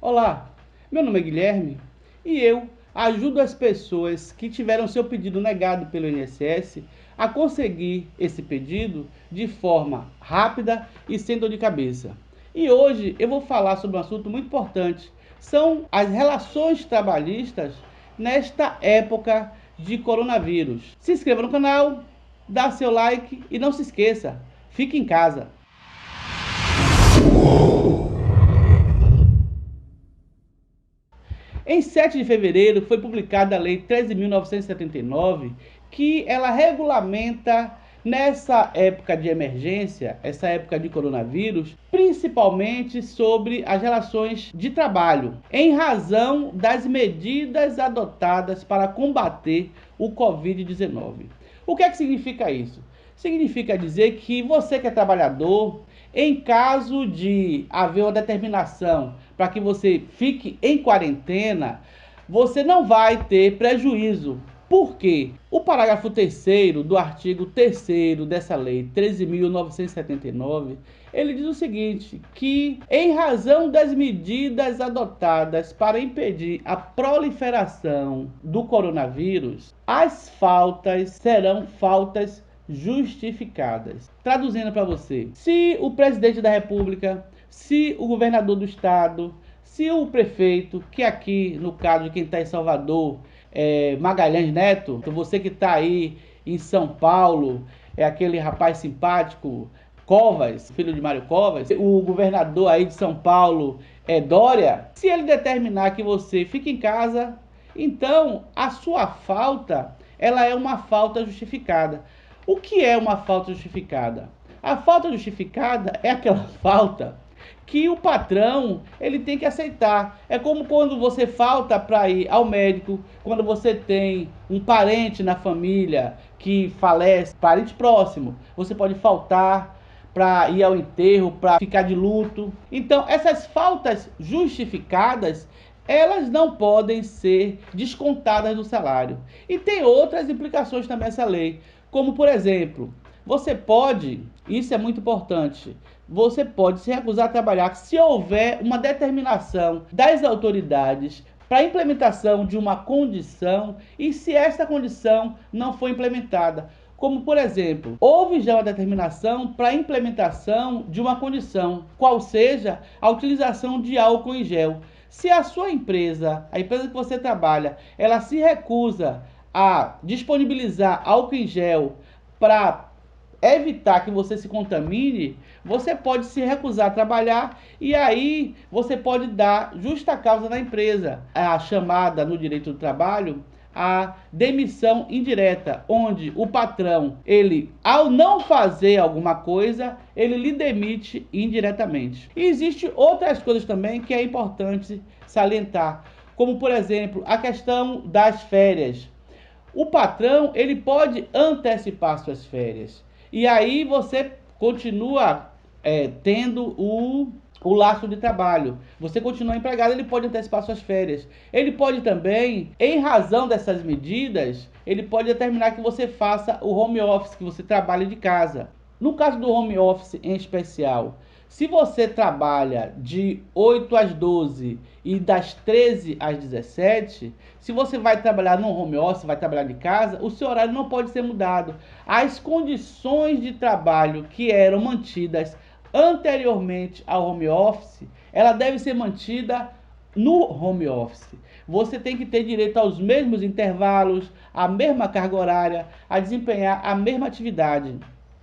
Olá, meu nome é Guilherme e eu ajudo as pessoas que tiveram seu pedido negado pelo INSS a conseguir esse pedido de forma rápida e sem dor de cabeça. E hoje eu vou falar sobre um assunto muito importante, são as relações trabalhistas nesta época de coronavírus. Se inscreva no canal, dá seu like e não se esqueça, fique em casa. Em 7 de fevereiro foi publicada a Lei 13.979, que ela regulamenta, nessa época de emergência, essa época de coronavírus, principalmente sobre as relações de trabalho, em razão das medidas adotadas para combater o Covid-19. O que é que significa isso? Significa dizer que você que é trabalhador, em caso de haver uma determinação para que você fique em quarentena, você não vai ter prejuízo. Por quê? O parágrafo 3º do artigo 3º dessa lei 13.979, ele diz o seguinte, que em razão das medidas adotadas para impedir a proliferação do coronavírus, as faltas serão faltas justificadas. Traduzindo para você, se o presidente da República, se o governador do estado, se o prefeito, que aqui no caso de quem está em Salvador, Magalhães Neto, você que está aí em São Paulo, é aquele rapaz simpático, Covas, filho de Mário Covas, o governador aí de São Paulo, Dória, se ele determinar que você fique em casa, então a sua falta, ela é uma falta justificada. O que é uma falta justificada? A falta justificada é aquela falta que o patrão ele tem que aceitar. É como quando você falta para ir ao médico, quando você tem um parente na família que falece, parente próximo, você pode faltar para ir ao enterro, para ficar de luto. Então, essas faltas justificadas, elas não podem ser descontadas do salário. E tem outras implicações também essa lei, como por exemplo, você pode, isso é muito importante, você pode se recusar a trabalhar se houver uma determinação das autoridades para a implementação de uma condição e se esta condição não for implementada. Como, por exemplo, houve já uma determinação para a implementação de uma condição, qual seja a utilização de álcool em gel. Se a sua empresa, a empresa que você trabalha, ela se recusa a disponibilizar álcool em gel para evitar que você se contamine, você pode se recusar a trabalhar e aí você pode dar justa causa na empresa, a chamada no direito do trabalho a demissão indireta, onde o patrão, ele ao não fazer alguma coisa, ele lhe demite indiretamente. E existe outras coisas também que é importante salientar, como por exemplo, a questão das férias. O patrão, ele pode antecipar suas férias. E aí você continua tendo o laço de trabalho. Você continua empregado, ele pode antecipar suas férias. Ele pode também, em razão dessas medidas, ele pode determinar que você faça o home office, que você trabalhe de casa. No caso do home office em especial, se você trabalha de 8 às 12 e das 13 às 17, se você vai trabalhar no home office, vai trabalhar de casa, o seu horário não pode ser mudado. As condições de trabalho que eram mantidas anteriormente ao home office, ela deve ser mantida no home office. Você tem que ter direito aos mesmos intervalos, à mesma carga horária, a desempenhar a mesma atividade.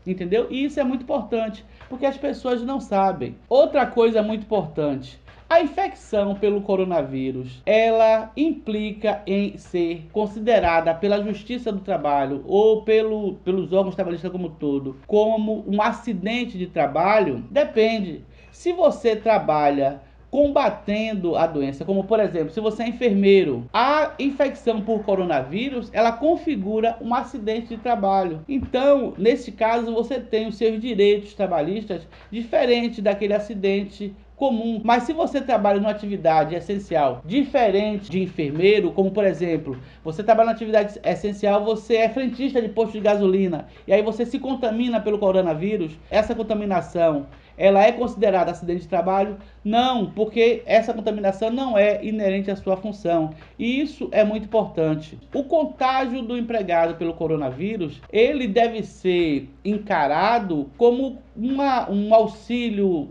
Entendeu? E isso é muito importante, porque as pessoas não sabem. Outra coisa muito importante, a infecção pelo coronavírus, ela implica em ser considerada pela Justiça do Trabalho ou pelos órgãos trabalhistas como um todo, como um acidente de trabalho? Depende. Se você trabalha combatendo a doença, como por exemplo, se você é enfermeiro, a infecção por coronavírus, ela configura um acidente de trabalho. Então, nesse caso, você tem os seus direitos trabalhistas diferentes daquele acidente comum. Mas se você trabalha numa atividade essencial diferente de enfermeiro, como por exemplo, você trabalha numa atividade essencial, você é frentista de posto de gasolina, e aí você se contamina pelo coronavírus, essa contaminação, ela é considerada acidente de trabalho? Não, porque essa contaminação não é inerente à sua função. E isso é muito importante. O contágio do empregado pelo coronavírus, ele deve ser encarado como um auxílio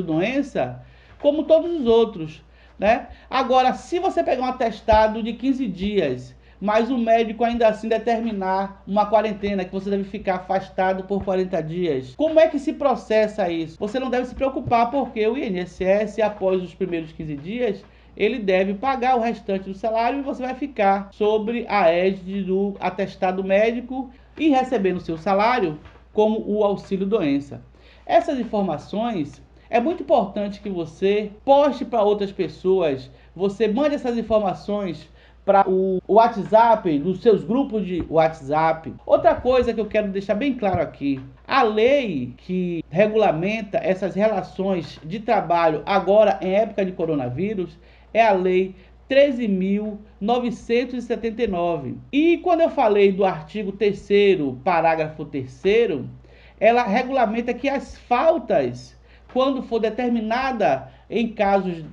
doença, como todos os outros, né? Agora, se você pegar um atestado de 15 dias, mas o médico ainda assim determinar uma quarentena, que você deve ficar afastado por 40 dias. Como é que se processa isso? Você não deve se preocupar, porque o INSS, após os primeiros 15 dias, ele deve pagar o restante do salário e você vai ficar sobre a égide do atestado médico e recebendo seu salário como o auxílio doença. Essas informações é muito importante que você poste para outras pessoas, você mande essas informações para o WhatsApp, dos seus grupos de WhatsApp. Outra coisa que eu quero deixar bem claro aqui, a lei que regulamenta essas relações de trabalho agora em época de coronavírus é a lei 13.979. E quando eu falei do artigo 3º, parágrafo 3º, ela regulamenta que as faltas, quando for determinada em casos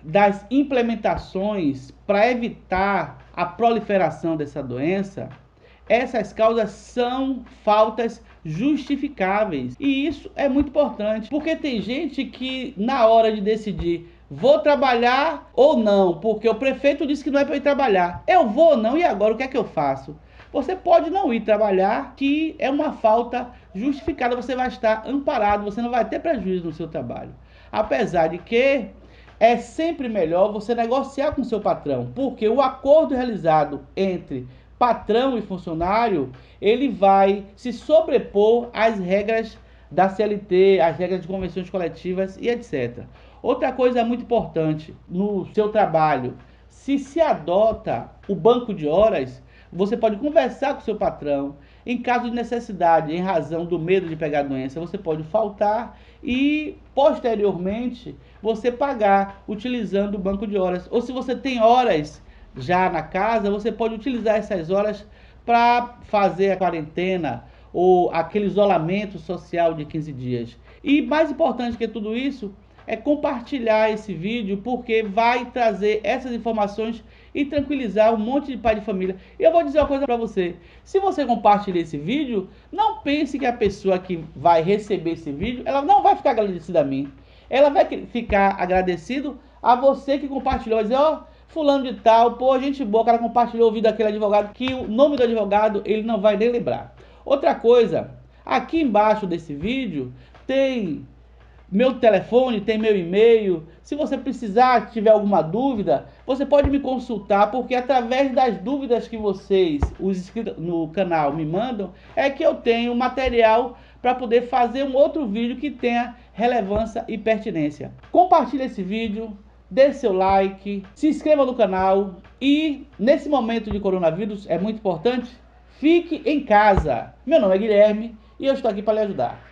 das implementações para evitar a proliferação dessa doença, essas causas são faltas justificáveis. E isso é muito importante, porque tem gente que na hora de decidir vou trabalhar ou não, porque o prefeito disse que não é para ir trabalhar, eu vou ou não, e agora o que é que eu faço? Você pode não ir trabalhar, que é uma falta justificada, você vai estar amparado, você não vai ter prejuízo no seu trabalho. Apesar de que é sempre melhor você negociar com seu patrão, porque o acordo realizado entre patrão e funcionário, ele vai se sobrepor às regras da CLT, às regras de convenções coletivas e etc. Outra coisa muito importante no seu trabalho, se adota o banco de horas, você pode conversar com seu patrão. Em caso de necessidade, em razão do medo de pegar a doença, você pode faltar e, posteriormente, você pagar utilizando o banco de horas. Ou se você tem horas já na casa, você pode utilizar essas horas para fazer a quarentena ou aquele isolamento social de 15 dias. E mais importante que tudo isso é compartilhar esse vídeo, porque vai trazer essas informações e tranquilizar um monte de pai de família. E eu vou dizer uma coisa para você, se você compartilhar esse vídeo, não pense que a pessoa que vai receber esse vídeo, ela não vai ficar agradecida a mim, ela vai ficar agradecido a você que compartilhou, vai dizer, ó, fulano de tal, pô, gente boa, o cara compartilhou o vídeo daquele advogado, que o nome do advogado ele não vai nem lembrar. Outra coisa, aqui embaixo desse vídeo tem meu telefone, tem meu e-mail. Se você precisar, tiver alguma dúvida, você pode me consultar, porque através das dúvidas que vocês, os inscritos no canal, me mandam, é que eu tenho material para poder fazer um outro vídeo que tenha relevância e pertinência. Compartilhe esse vídeo, dê seu like, se inscreva no canal e, nesse momento de coronavírus, é muito importante, fique em casa. Meu nome é Guilherme e eu estou aqui para lhe ajudar.